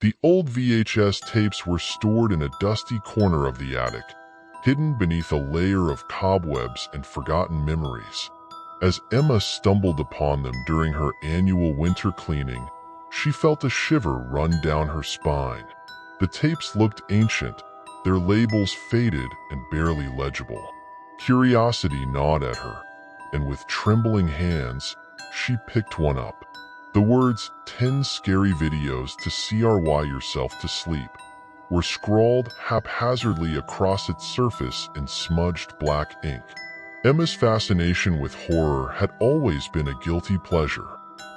The old VHS tapes were stored in a dusty corner of the attic, hidden beneath a layer of cobwebs and forgotten memories. As Emma stumbled upon them during her annual winter cleaning, she felt a shiver run down her spine. The tapes looked ancient, their labels faded and barely legible. Curiosity gnawed at her, and with trembling hands, she picked one up. The words, "10 scary videos to CRY yourself to sleep," were scrawled haphazardly across its surface in smudged black ink. Emma's fascination with horror had always been a guilty pleasure.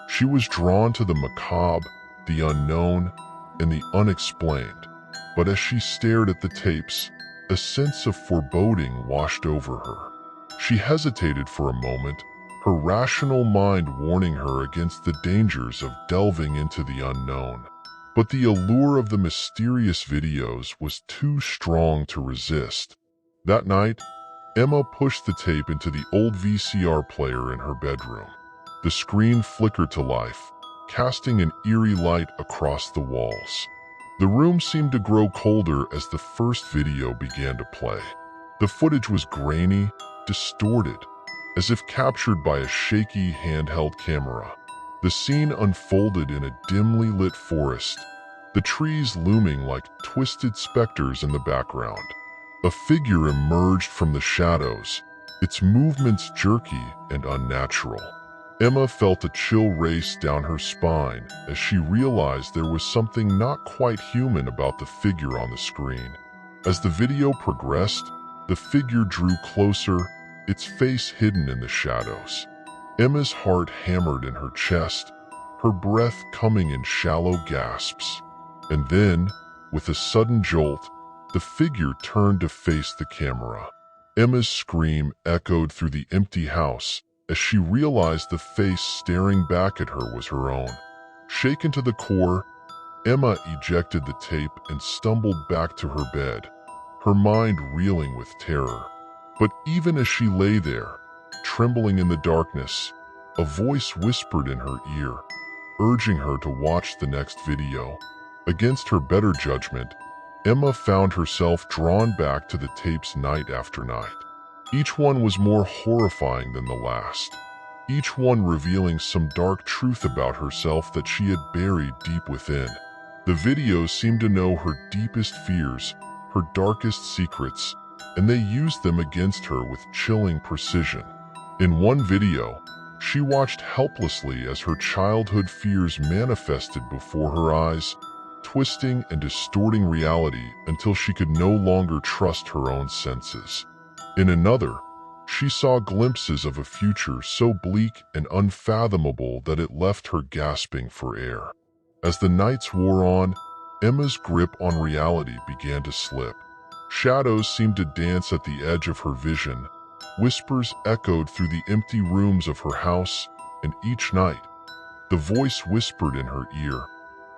She was drawn to the macabre, the unknown, and the unexplained. But as she stared at the tapes, a sense of foreboding washed over her. She hesitated for a moment, her rational mind warning her against the dangers of delving into the unknown. But the allure of the mysterious videos was too strong to resist. That night, Emma pushed the tape into the old VCR player in her bedroom. The screen flickered to life, casting an eerie light across the walls. The room seemed to grow colder as the first video began to play. The footage was grainy, distorted, as if captured by a shaky handheld camera. The scene unfolded in a dimly lit forest, the trees looming like twisted specters in the background. A figure emerged from the shadows, its movements jerky and unnatural. Emma felt a chill race down her spine as she realized there was something not quite human about the figure on the screen. As the video progressed, the figure drew closer, its face hidden in the shadows. Emma's heart hammered in her chest, her breath coming in shallow gasps. And then, with a sudden jolt, the figure turned to face the camera. Emma's scream echoed through the empty house as she realized the face staring back at her was her own. Shaken to the core, Emma ejected the tape and stumbled back to her bed, her mind reeling with terror. But even as she lay there, trembling in the darkness, a voice whispered in her ear, urging her to watch the next video. Against her better judgment, Emma found herself drawn back to the tapes night after night. Each one was more horrifying than the last, each one revealing some dark truth about herself that she had buried deep within. The videos seemed to know her deepest fears, her darkest secrets, and they used them against her with chilling precision. In one video, she watched helplessly as her childhood fears manifested before her eyes, twisting and distorting reality until she could no longer trust her own senses. In another, she saw glimpses of a future so bleak and unfathomable that it left her gasping for air. As the nights wore on, Emma's grip on reality began to slip. Shadows seemed to dance at the edge of her vision. Whispers echoed through the empty rooms of her house, and each night, the voice whispered in her ear,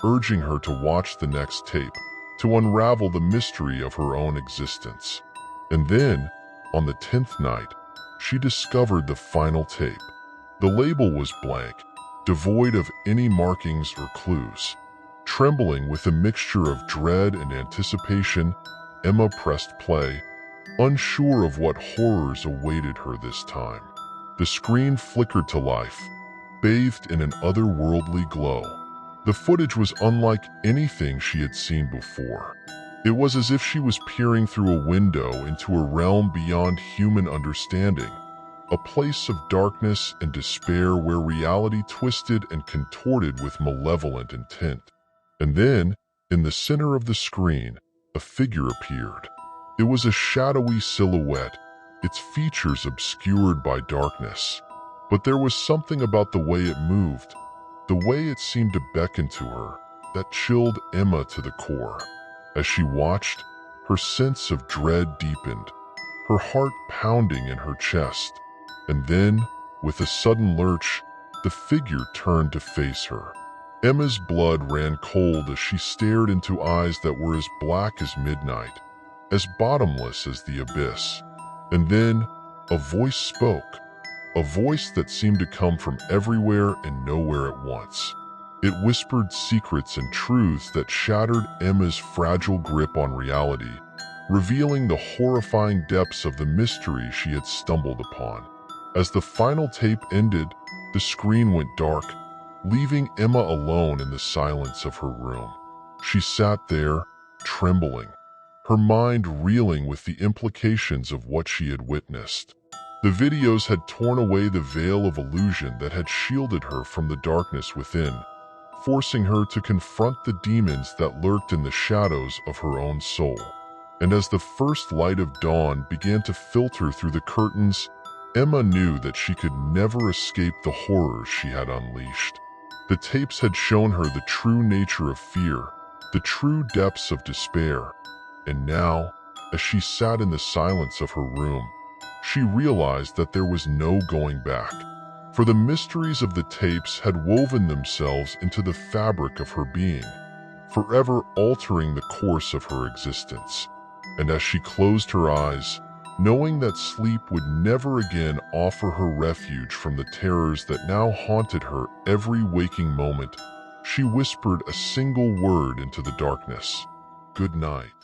urging her to watch the next tape, to unravel the mystery of her own existence. And then, on the 10th night, she discovered the final tape. The label was blank, devoid of any markings or clues. Trembling with a mixture of dread and anticipation, Emma pressed play, unsure of what horrors awaited her this time. The screen flickered to life, bathed in an otherworldly glow. The footage was unlike anything she had seen before. It was as if she was peering through a window into a realm beyond human understanding, a place of darkness and despair where reality twisted and contorted with malevolent intent. And then, in the center of the screen, a figure appeared. It was a shadowy silhouette, its features obscured by darkness. But there was something about the way it moved, the way it seemed to beckon to her, that chilled Emma to the core. As she watched, her sense of dread deepened, her heart pounding in her chest. And then, with a sudden lurch, the figure turned to face her. Emma's blood ran cold as she stared into eyes that were as black as midnight, as bottomless as the abyss. And then, a voice spoke, a voice that seemed to come from everywhere and nowhere at once. It whispered secrets and truths that shattered Emma's fragile grip on reality, revealing the horrifying depths of the mystery she had stumbled upon. As the final tape ended, the screen went dark, leaving Emma alone in the silence of her room. She sat there, trembling, her mind reeling with the implications of what she had witnessed. The videos had torn away the veil of illusion that had shielded her from the darkness within, forcing her to confront the demons that lurked in the shadows of her own soul. And as the first light of dawn began to filter through the curtains, Emma knew that she could never escape the horrors she had unleashed. The tapes had shown her the true nature of fear, the true depths of despair, and now, as she sat in the silence of her room, she realized that there was no going back. For the mysteries of the tapes had woven themselves into the fabric of her being, forever altering the course of her existence. And as she closed her eyes, knowing that sleep would never again offer her refuge from the terrors that now haunted her every waking moment, she whispered a single word into the darkness: "Good night."